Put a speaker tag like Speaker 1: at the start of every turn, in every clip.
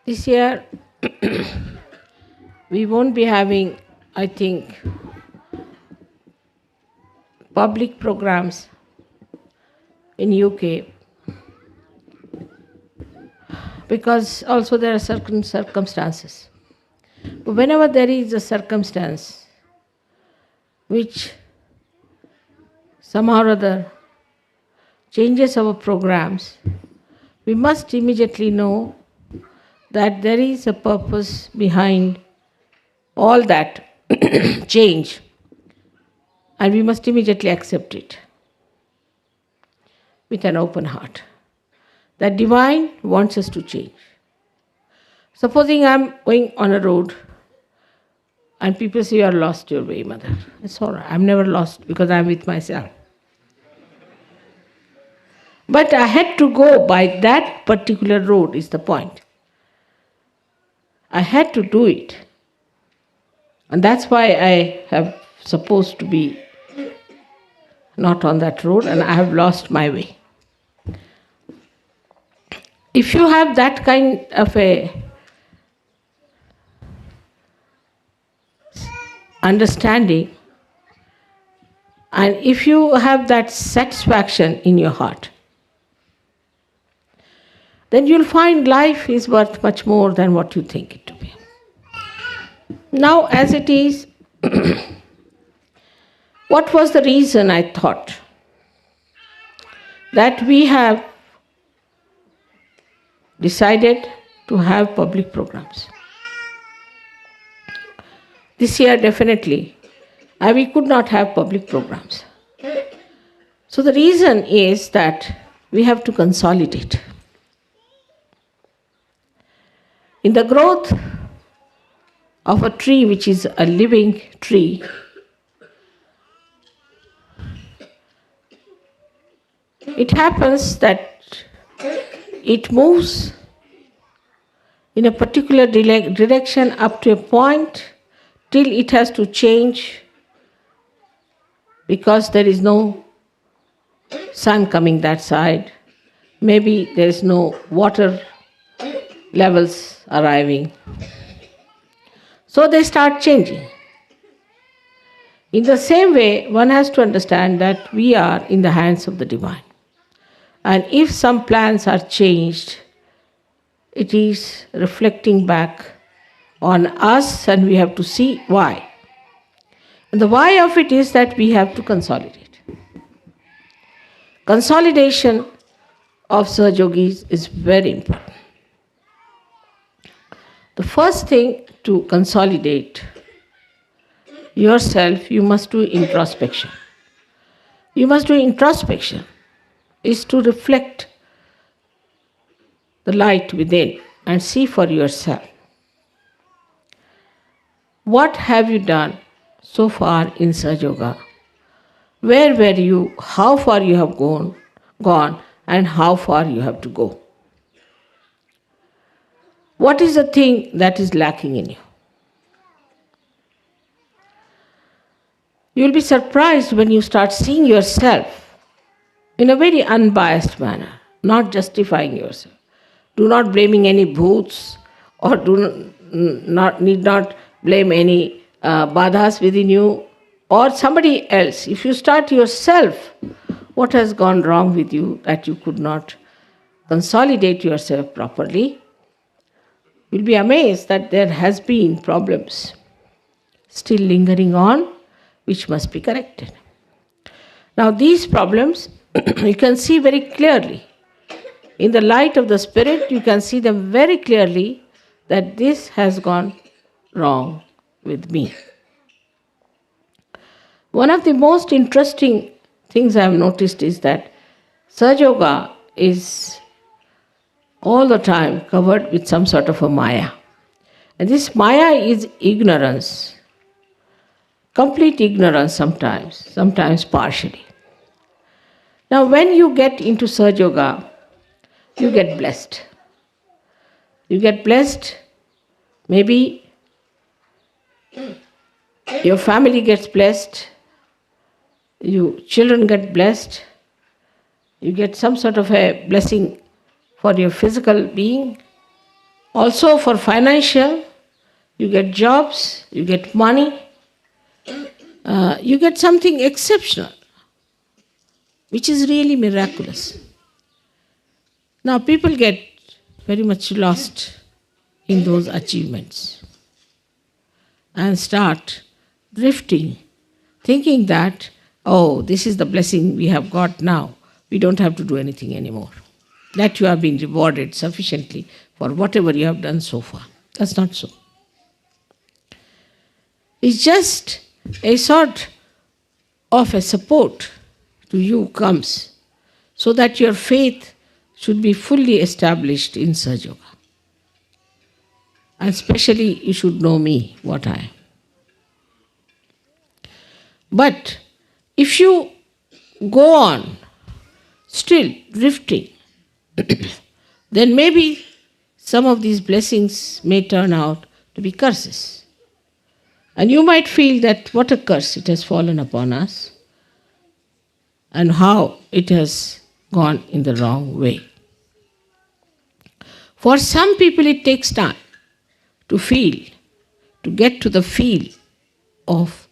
Speaker 1: This year we won't be having, I think, public programs in UK because also there are certain circumstances. But whenever there is a circumstance which somehow or other changes our programs, we must immediately know that there is a purpose behind all that change, and we must immediately accept it with an open heart. That divine wants us to change. Supposing I'm going on a road and people say, "You are lost your way, mother." It's all right. I'm never lost because I'm with myself. But I had to go by that particular road, is the point. I had to do it. And that's why I have supposed to be not on that road and I have lost my way. If you have that kind of a understanding, and if you have that satisfaction in your heart, then you'll find life is worth much more than what you think it to be. Now, as it is, what was the reason I thought that we have decided to have public programs? This year, definitely, we could not have public programs. So the reason is that we have to consolidate. In the growth of a tree, which is a living tree, it happens that it moves in a particular direction up to a point till it has to change because there is no sun coming that side. Maybe there is no water levels arriving. So they start changing. In the same way, one has to understand that we are in the hands of the divine. And if some plans are changed, it is reflecting back on us and we have to see why. And the why of it is that we have to consolidate. Consolidation of Sahajogis is very important. The first thing to consolidate yourself, you must do introspection. You must do introspection, is to reflect the light within and see for yourself. What have you done so far in Sahaja Yoga? Where were you? How far you have gone, and how far you have to go? What is the thing that is lacking in you? You will be surprised when you start seeing yourself in a very unbiased manner, not justifying yourself. Do not blaming any bhoots or need not blame any badhas within you or somebody else. If you start yourself, what has gone wrong with you that you could not consolidate yourself properly, you'll be amazed that there has been problems still lingering on, which must be corrected. Now these problems, you can see very clearly. In the light of the Spirit, you can see them very clearly that this has gone wrong with me. One of the most interesting things I have noticed is that Sahaja Yoga is all the time covered with some sort of a maya. And this maya is ignorance, complete ignorance sometimes partially. Now when you get into Sahaja Yoga, you get blessed. You get blessed, maybe your family gets blessed, you children get blessed, you get some sort of a blessing for your physical being, Also for financial, you get jobs, you get money, you get something exceptional, which is really miraculous. Now people get very much lost in those achievements and start drifting, thinking that, oh, this is the blessing we have got now. We don't have to do anything anymore. That you have been rewarded sufficiently for whatever you have done so far. That's not so. It's just a sort of a support to you comes so that your faith should be fully established in Sahaja Yoga. And especially you should know me, what I am. But if you go on still drifting, then maybe some of these blessings may turn out to be curses. And you might feel that what a curse it has fallen upon us and how it has gone in the wrong way. For some people it takes time to get to the feel of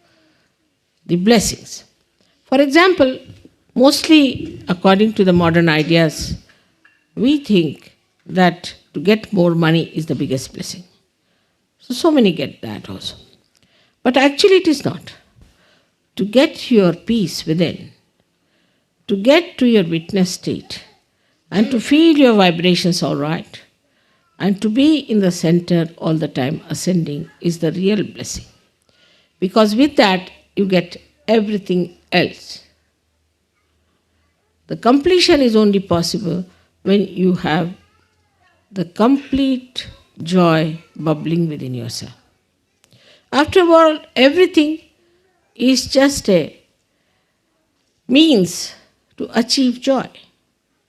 Speaker 1: the blessings. For example, mostly according to the modern ideas, we think that to get more money is the biggest blessing. So many get that also. But actually it is not. To get your peace within, to get to your witness state, and to feel your vibrations all right, and to be in the center all the time ascending is the real blessing. Because with that, you get everything else. The completion is only possible when you have the complete joy bubbling within yourself. After all, everything is just a means to achieve joy,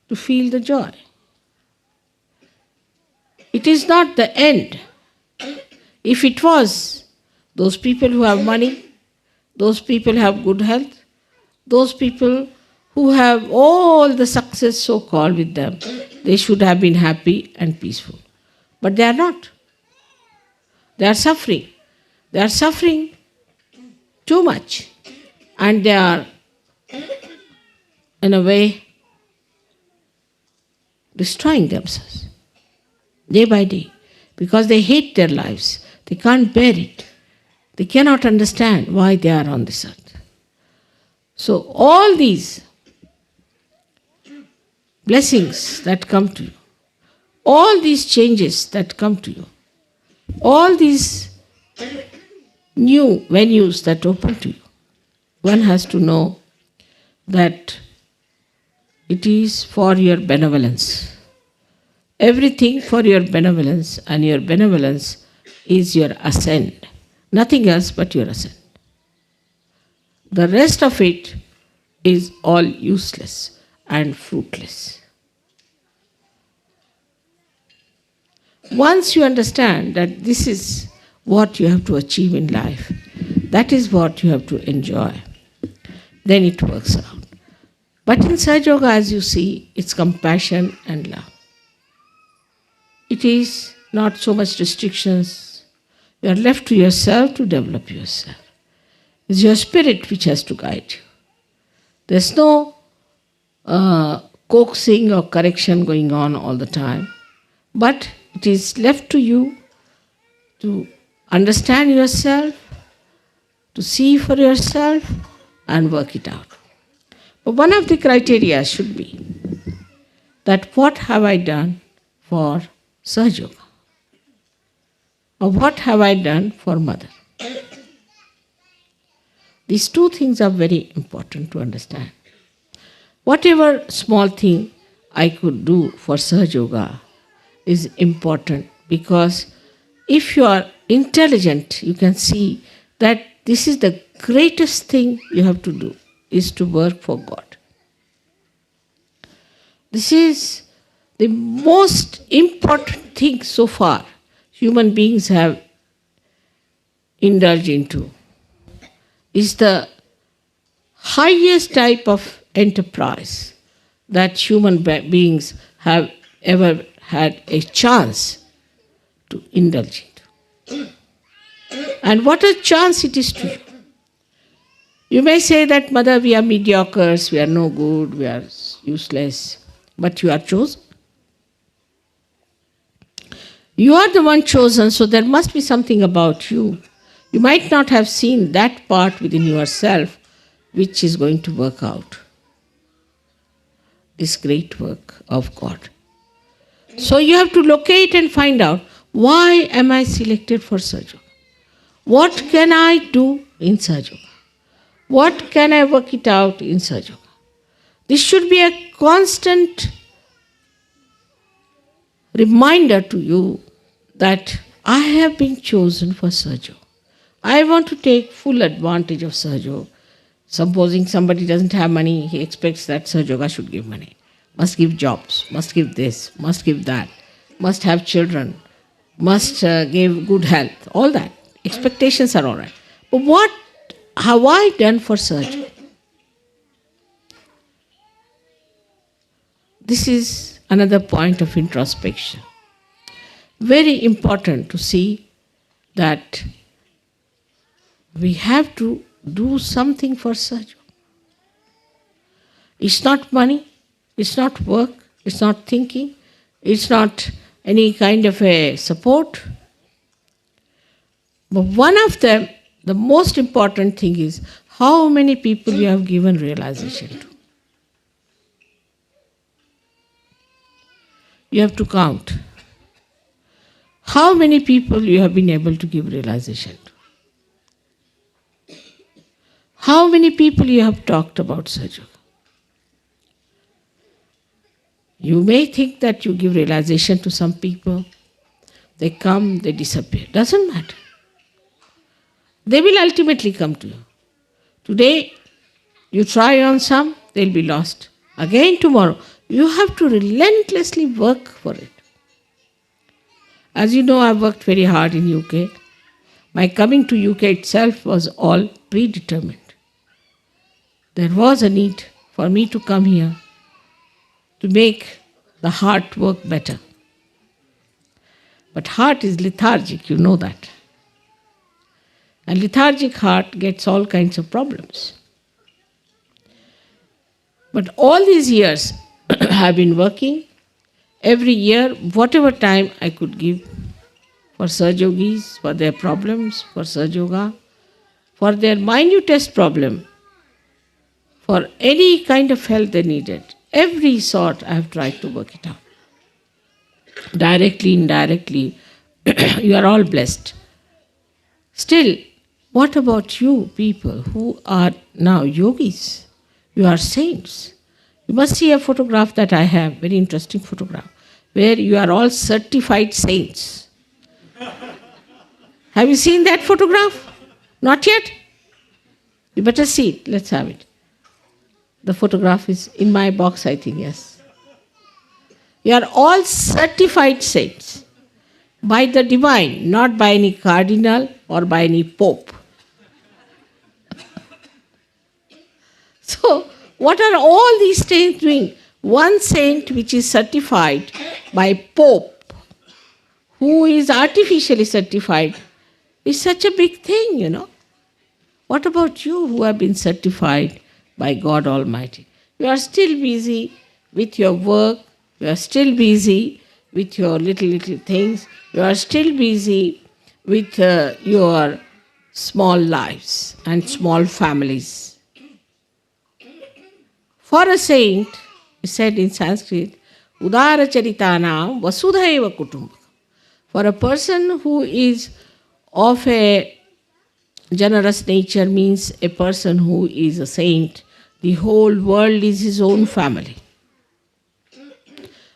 Speaker 1: to feel the joy. It is not the end. If it was, those people who have money, those people who have good health, those people who have all the success so-called with them, they should have been happy and peaceful. But they are not. They are suffering. They are suffering too much. And they are, in a way, destroying themselves day by day because they hate their lives. They can't bear it. They cannot understand why they are on this earth. So all these blessings that come to you, all these changes that come to you, all these new venues that open to you, one has to know that it is for your benevolence. Everything for your benevolence, and your benevolence is your ascent. Nothing else but your ascent. The rest of it is all useless and fruitless. Once you understand that this is what you have to achieve in life, that is what you have to enjoy, then it works out. But in Sahaja Yoga, as you see, it's compassion and love. It is not so much restrictions. You are left to yourself to develop yourself. It's your spirit which has to guide you. There's no coaxing or correction going on all the time. But it is left to you to understand yourself, to see for yourself and work it out. But one of the criteria should be that what have I done for Sahaja Yoga? Or what have I done for Mother? These two things are very important to understand. Whatever small thing I could do for Sahaja Yoga is important, because if you are intelligent, you can see that this is the greatest thing you have to do, is to work for God. This is the most important thing so far human beings have indulged into. Is the highest type of enterprise that human beings have ever had a chance to indulge into. And what a chance it is to you. You may say that, Mother, we are mediocres, we are no good, we are useless, but you are chosen. You are the one chosen, so there must be something about you. You might not have seen that part within yourself which is going to work out this great work of God. So you have to locate and find out, why am I selected for Sahaja Yoga? What can I do in Sahaja Yoga? What can I work it out in Sahaja Yoga? This should be a constant reminder to you that I have been chosen for Sahaja Yoga. I want to take full advantage of Sahaja Yoga. Supposing somebody doesn't have money, he expects that Sahaja Yoga should give money. Must give jobs, must give this, must give that, must have children, must give good health, all that. Expectations are all right. But what have I done for Sahaja Yoga? This is another point of introspection. Very important to see that we have to do something for Sahaja Yoga. It's not money, it's not work, it's not thinking, it's not any kind of a support. But one of them, the most important thing is how many people you have given realization to. You have to count. How many people you have been able to give realization to? How many people you have talked about Sahaja Yoga? You may think that you give realization to some people. They come, they disappear. Doesn't matter. They will ultimately come to you. Today, you try on some, they'll be lost. Again tomorrow. You have to relentlessly work for it. As you know, I've worked very hard in UK. My coming to UK itself was all predetermined. There was a need for me to come here to make the heart work better. But heart is lethargic, you know that. And lethargic heart gets all kinds of problems. But all these years I've been working. Every year, whatever time I could give for Sahaja Yogis, for their problems, for Sahaja Yoga, for their minutest problem, for any kind of help they needed. Every sort I have tried to work it out. Directly, indirectly, you are all blessed. Still, what about you people who are now yogis? You are saints. You must see a photograph that I have, very interesting photograph, where you are all certified saints. Have you seen that photograph? Not yet? You better see it. Let's have it. The photograph is in my box, I think, yes. You are all certified saints by the divine, not by any cardinal or by any pope. So, what are all these saints doing? One saint which is certified by Pope, who is artificially certified, is such a big thing, you know. What about you who have been certified by God Almighty? You are still busy with your work, you are still busy with your little things, you are still busy with your small lives and small families. For a saint, it said in Sanskrit, Udara Charitanam Vasudhaiva Kutumbakam. For a person who is of a generous nature, means a person who is a saint, the whole world is his own family.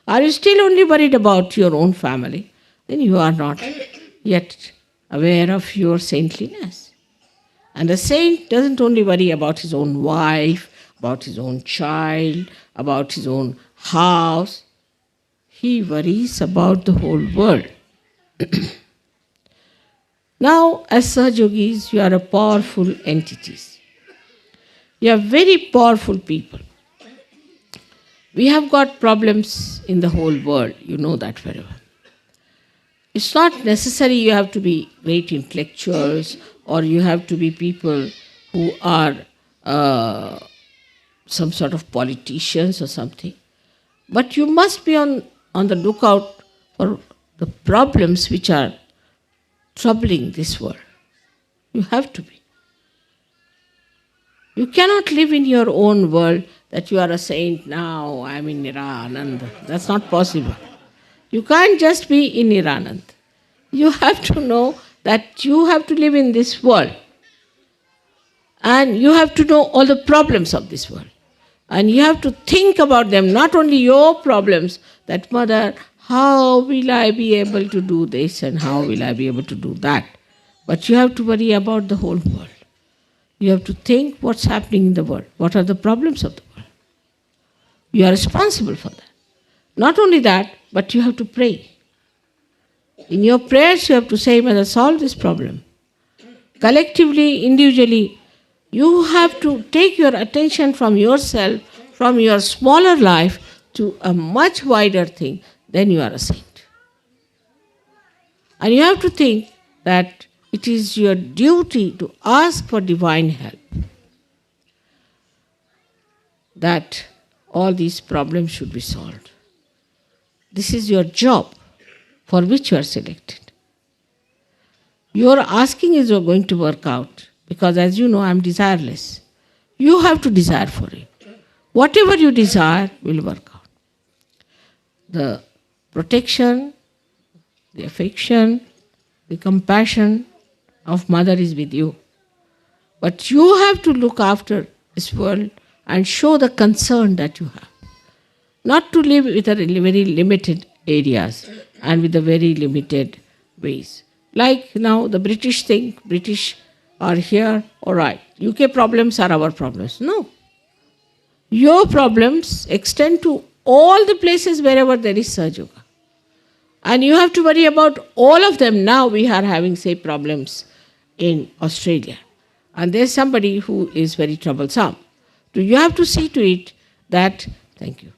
Speaker 1: Are you still only worried about your own family? Then you are not yet aware of your saintliness. And a saint doesn't only worry about his own wife, about his own child, about his own house. He worries about the whole world. Now, as Sahaja Yogis, you are a powerful entities. You are very powerful people. We have got problems in the whole world, you know that very well. It's not necessary you have to be great intellectuals or you have to be people who are some sort of politicians or something. But you must be on the lookout for the problems which are troubling this world. You have to be. You cannot live in your own world that you are a saint now, I'm in Niranand. That's not possible. You can't just be in Niranand. You have to know that you have to live in this world. And you have to know all the problems of this world. And you have to think about them, not only your problems, that mother, how will I be able to do this and how will I be able to do that? But you have to worry about the whole world. You have to think what's happening in the world. What are the problems of the world? You are responsible for that. Not only that, but you have to pray. In your prayers, you have to say, Mother, solve this problem. Collectively, individually, you have to take your attention from yourself, from your smaller life, to a much wider thing. Then you are a saint. And you have to think that it is your duty to ask for divine help. That all these problems should be solved. This is your job for which you are selected. Your asking is going to work out because, as you know, I am desireless. You have to desire for it. Whatever you desire will work out. The protection, the affection, the compassion of mother is with you. But you have to look after this world and show the concern that you have. Not to live with a very limited areas and with a very limited ways. Like now the British think British are here, all right. UK problems are our problems. No. Your problems extend to all the places wherever there is Sahaja Yoga. And you have to worry about all of them. Now we are having, say, problems in Australia. And there's somebody who is very troublesome. So you have to see to it that, thank you,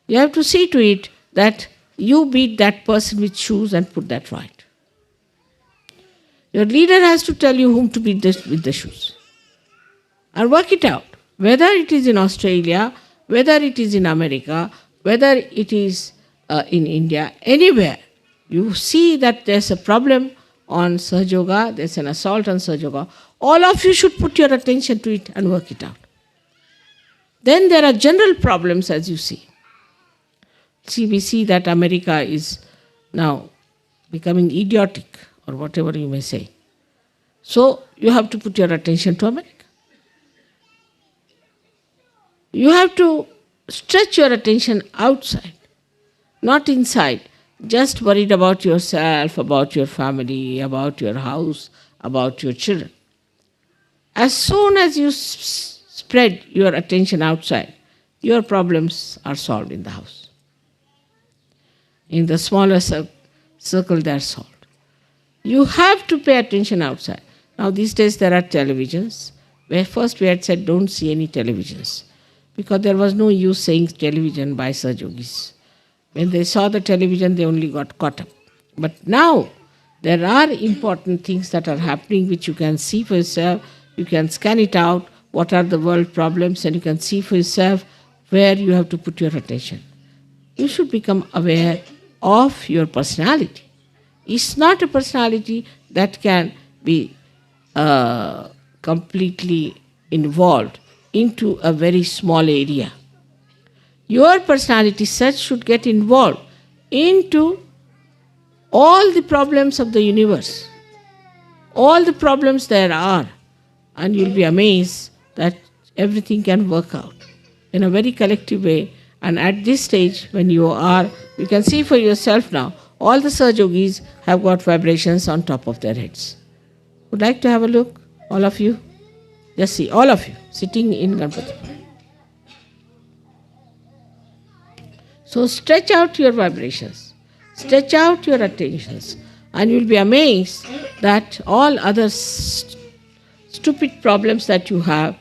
Speaker 1: you have to see to it that you beat that person with shoes and put that right. Your leader has to tell you whom to beat with the shoes. And work it out. Whether it is in Australia, whether it is in America, whether it is in India, anywhere, you see that there's a problem on Sahaja Yoga, there's an assault on Sahaja Yoga, all of you should put your attention to it and work it out. Then there are general problems, as you see. See, we see that America is now becoming idiotic, or whatever you may say. So you have to put your attention to America. You have to stretch your attention outside, not inside. Just worried about yourself, about your family, about your house, about your children. As soon as you spread your attention outside, your problems are solved in the house. In the smaller circle, they are solved. You have to pay attention outside. Now, these days there are televisions, where first we had said don't see any televisions, because there was no use saying television by Sahaja Yogis. When they saw the television, they only got caught up. But now, there are important things that are happening which you can see for yourself. You can scan it out, what are the world problems, and you can see for yourself where you have to put your attention. You should become aware of your personality. It's not a personality that can be completely involved into a very small area. Your personality such should get involved into all the problems of the universe, all the problems there are, and you'll be amazed that everything can work out in a very collective way. And at this stage, when you can see for yourself now, all the Sahaja Yogis have got vibrations on top of their heads. Would like to have a look, all of you? Just see, all of you, sitting in Ganpati. So stretch out your vibrations, stretch out your attentions, and you'll be amazed that all other stupid problems that you have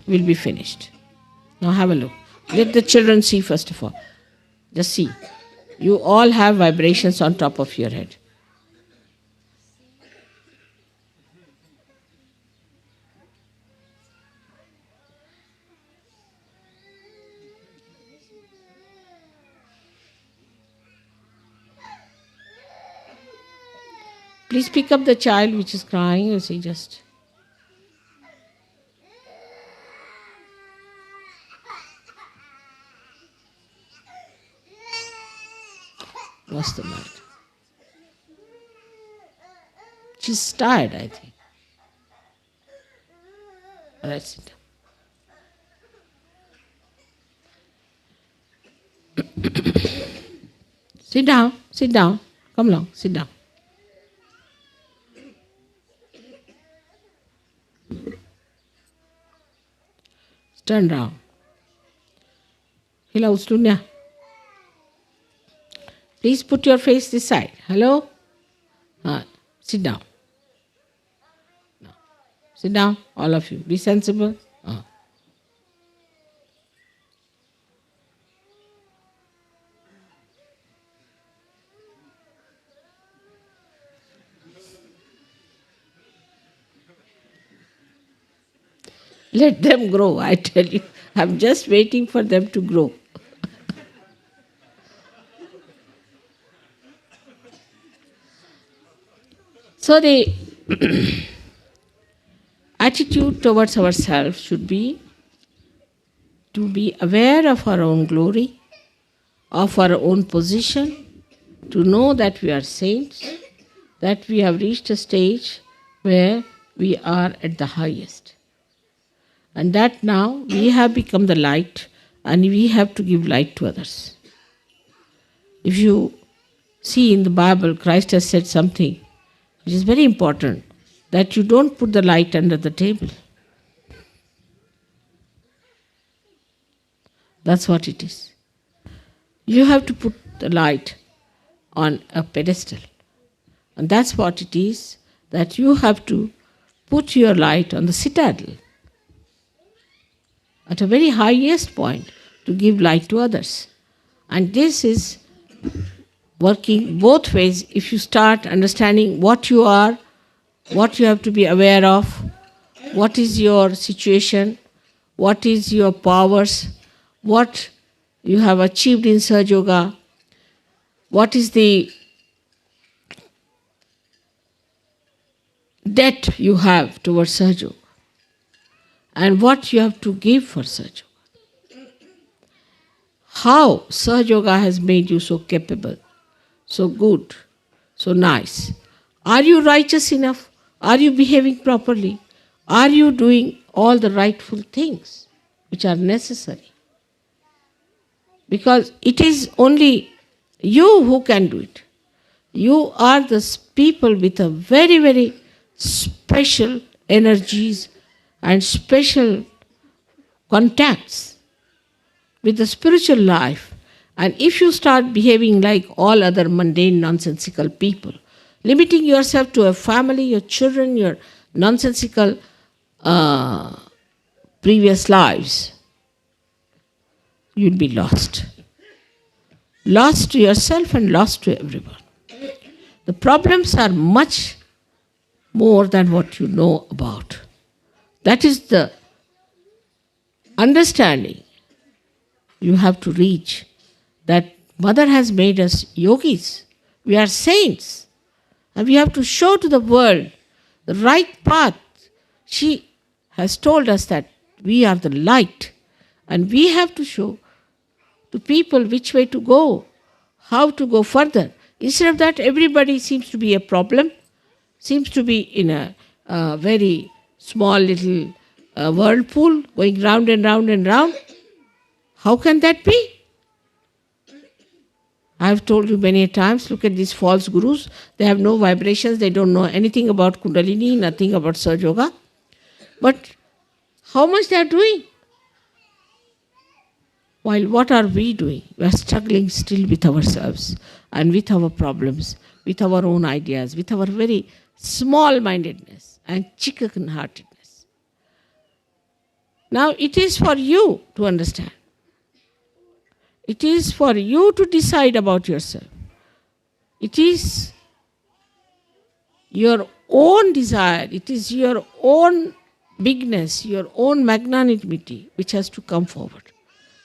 Speaker 1: will be finished. Now have a look. Let the children see first of all. Just see. You all have vibrations on top of your head. Please pick up the child which is crying. You see, just. What's the matter? She's tired, I think. All right, sit down. Sit down, sit down. Come along, sit down. Turn round. Hello, Stunya. Please put your face this side. Hello? Sit down. No. Sit down, all of you. Be sensible. Let them grow, I tell you. I'm just waiting for them to grow. So the attitude towards ourselves should be to be aware of our own glory, of our own position, to know that we are saints, that we have reached a stage where we are at the highest. And that now we have become the light and we have to give light to others. If you see in the Bible, Christ has said something which is very important, that you don't put the light under the table. That's what it is. You have to put the light on a pedestal. And that's what it is, that you have to put your light on the citadel, at a very highest point, to give light to others. And this is working both ways. If you start understanding what you are, what you have to be aware of, what is your situation, what is your powers, what you have achieved in Sahaja Yoga, what is the debt you have towards Sahaja Yoga, and what you have to give for Sahaja Yoga. How Sahaja Yoga has made you so capable, so good, so nice. Are you righteous enough? Are you behaving properly? Are you doing all the rightful things which are necessary? Because it is only you who can do it. You are the people with a very, very special energies and special contacts with the spiritual life. And if you start behaving like all other mundane, nonsensical people, limiting yourself to a family, your children, your nonsensical previous lives, you'll be lost. Lost to yourself and lost to everyone. The problems are much more than what you know about. That is the understanding you have to reach, that Mother has made us yogis. We are saints. And we have to show to the world the right path. She has told us that we are the light. And we have to show to people which way to go, how to go further. Instead of that, everybody seems to be a problem, seems to be in a very small little whirlpool going round and round and round. How can that be? I have told you many times, look at these false gurus. They have no vibrations, they don't know anything about Kundalini, nothing about Sahaja Yoga. But how much they are doing? While what are we doing? We are struggling still with ourselves and with our problems, with our own ideas, with our very small-mindedness and chicken-heartedness. Now it is for you to understand. It is for you to decide about yourself. It is your own desire, it is your own bigness, your own magnanimity which has to come forward.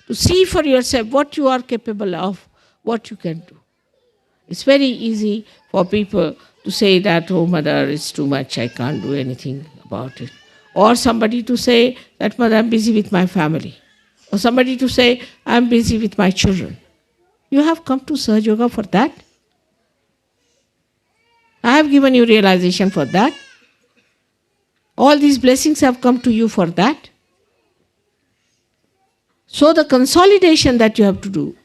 Speaker 1: To see for yourself what you are capable of, what you can do. It's very easy for people to say that, oh, mother, it's too much, I can't do anything about it. Or somebody to say that, mother, I'm busy with my family. Or somebody to say, I'm busy with my children. You have come to Sahaja Yoga for that. I have given you realization for that. All these blessings have come to you for that. So the consolidation that you have to do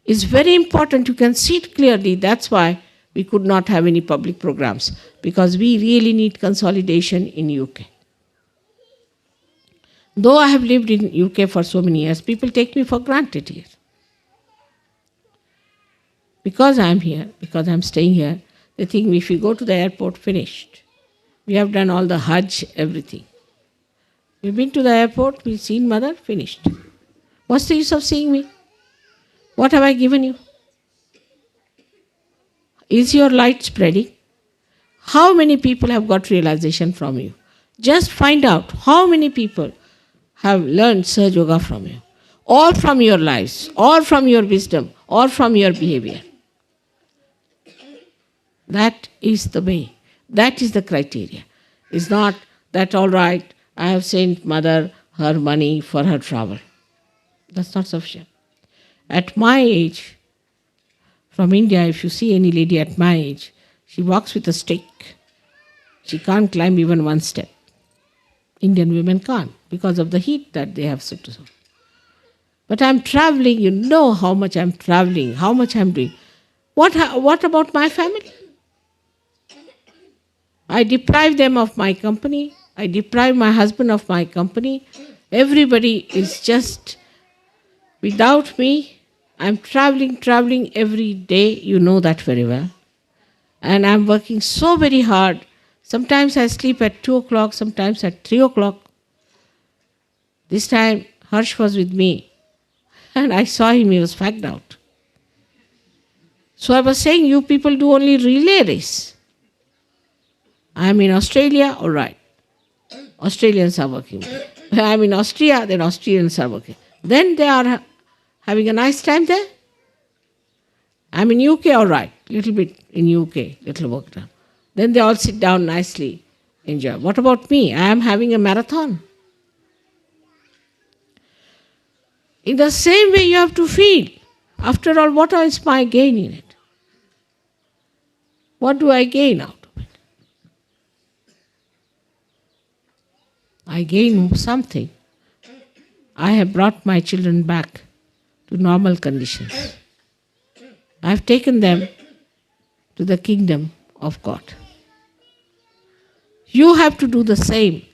Speaker 1: is very important. You can see it clearly. That's why we could not have any public programs, because we really need consolidation in UK. Though I have lived in UK for so many years, people take me for granted here. Because I am here, because I am staying here, they think if we go to the airport, finished. We have done all the Hajj, everything. We've been to the airport, we've seen mother, finished. What's the use of seeing me? What have I given you? Is your light spreading? How many people have got realization from you? Just find out how many people have learned Sahaja Yoga from you, or from your lives, or from your wisdom, or from your behavior. That is the way. That is the criteria. It's not that, all right, I have sent mother her money for her travel. That's not sufficient. At my age, from India, if you see any lady at my age, she walks with a stick. She can't climb even one step. Indian women can't because of the heat that they have. But I'm traveling, you know how much I'm traveling, how much I'm doing. What about my family? I deprive them of my company. I deprive my husband of my company. Everybody is just without me. I'm traveling every day. You know that very well. And I'm working so very hard. Sometimes I sleep at 2 o'clock, sometimes at 3 o'clock. This time, Harsh was with me. And I saw him, he was fagged out. So I was saying, you people do only relay race. I'm in Australia, all right. Australians are working. I'm in Austria, then Austrians are working. Then they are having a nice time there. I'm in UK, all right. Little bit in UK, little work done. Then they all sit down nicely, enjoy. What about me? I am having a marathon. In the same way you have to feel. After all, what is my gain in it? What do I gain out of it? I gain something. I have brought my children back to normal conditions. I have taken them to the kingdom of God. You have to do the same.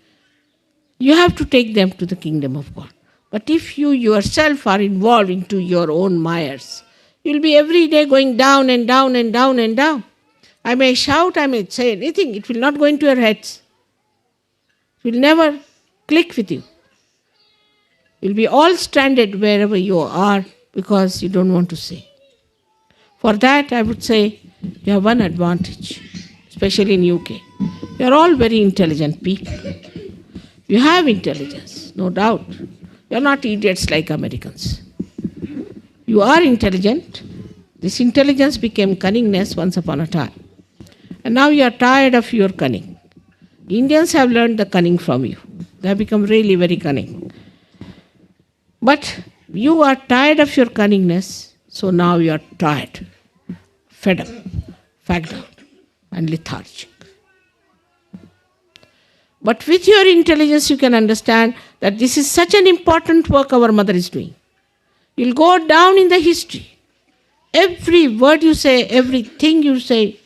Speaker 1: You have to take them to the kingdom of God. But if you yourself are involved into your own mires, you'll be every day going down and down and down and down. I may shout, I may say anything, it will not go into your heads. It will never click with you. You'll be all stranded wherever you are because you don't want to say. For that, I would say you have one advantage, especially in UK. You are all very intelligent people. You have intelligence, no doubt. You are not idiots like Americans. You are intelligent. This intelligence became cunningness once upon a time. And now you are tired of your cunning. Indians have learned the cunning from you. They have become really very cunning. But you are tired of your cunningness, so now you are tired, fed up, fagged out, and lethargic. But with your intelligence, you can understand that this is such an important work our mother is doing. You'll go down in the history. Every word you say, everything you say,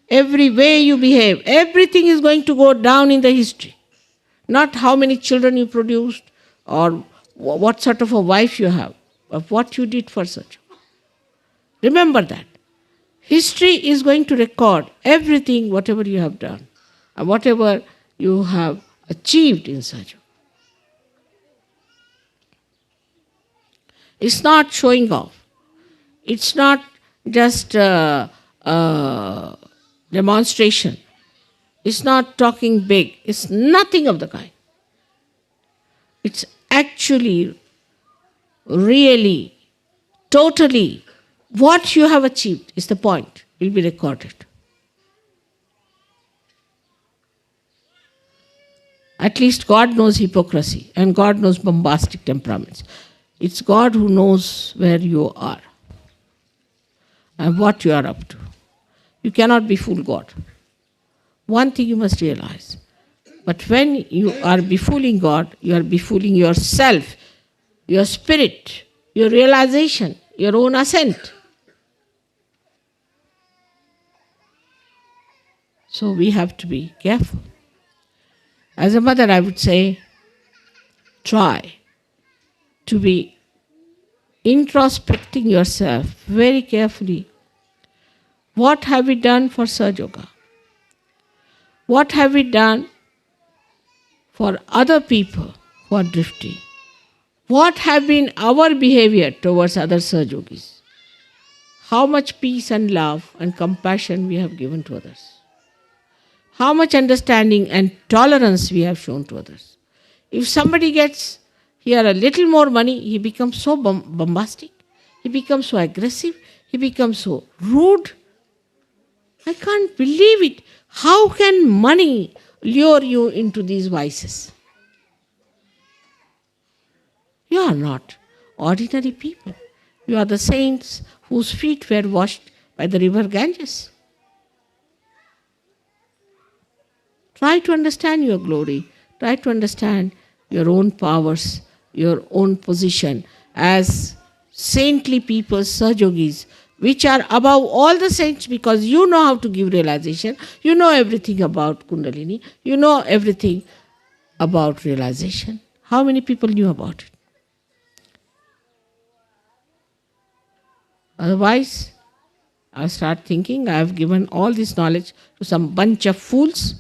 Speaker 1: every way you behave, everything is going to go down in the history. Not how many children you produced or what sort of a wife you have, but what you did for such. Remember that. History is going to record everything, whatever you have done, and whatever you have achieved in such. It's not showing off. It's not just demonstration. It's not talking big. It's nothing of the kind. It's actually, really, totally what you have achieved is the point, will be recorded. At least God knows hypocrisy and God knows bombastic temperaments. It's God who knows where you are and what you are up to. You cannot befool God. One thing you must realize. But when you are befooling God, you are befooling yourself, your spirit, your realization, your own ascent. So we have to be careful. As a mother, I would say, try to be introspecting yourself very carefully. What have we done for Sahaja Yoga? What have we done for other people who are drifting? What have been our behavior towards other Sahaja Yogis? How much peace and love and compassion we have given to others? How much understanding and tolerance we have shown to others? If somebody gets here a little more money, he becomes so bombastic, he becomes so aggressive, he becomes so rude. I can't believe it. How can money lure you into these vices? You are not ordinary people. You are the saints whose feet were washed by the river Ganges. Try to understand your glory. Try to understand your own powers, your own position as saintly people, Sahaja Yogis, which are above all the saints because you know how to give realization. You know everything about Kundalini. You know everything about realization. How many people knew about it? Otherwise, I start thinking I have given all this knowledge to some bunch of fools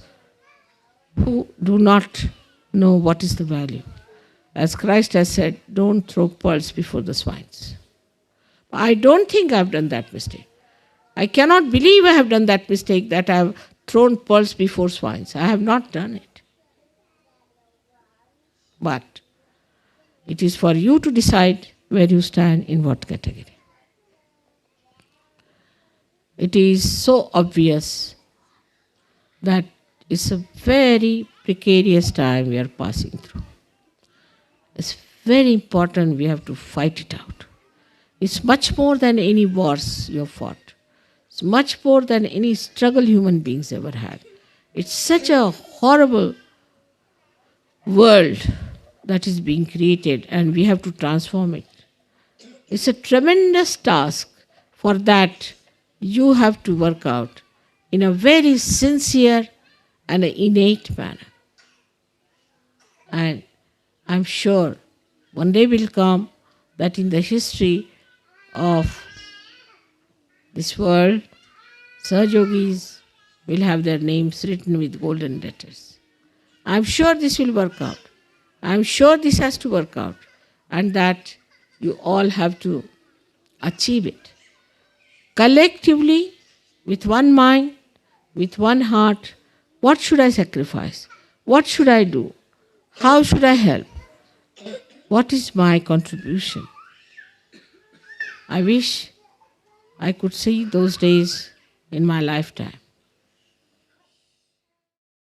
Speaker 1: who do not know what is the value. As Christ has said, don't throw pearls before the swines. I don't think I have done that mistake. I cannot believe I have done that mistake that I have thrown pearls before swines. I have not done it. But it is for you to decide where you stand in what category. It is so obvious that it's a very precarious time we are passing through. It's very important we have to fight it out. It's much more than any wars you have fought. It's much more than any struggle human beings ever had. It's such a horrible world that is being created and we have to transform it. It's a tremendous task. For that, you have to work out in a very sincere and an innate manner. And I'm sure one day will come that in the history of this world, Sahaja Yogis will have their names written with golden letters. I'm sure this will work out. I'm sure this has to work out. And that you all have to achieve it. Collectively, with one mind, with one heart, what should I sacrifice? What should I do? How should I help? What is my contribution? I wish I could see those days in my lifetime.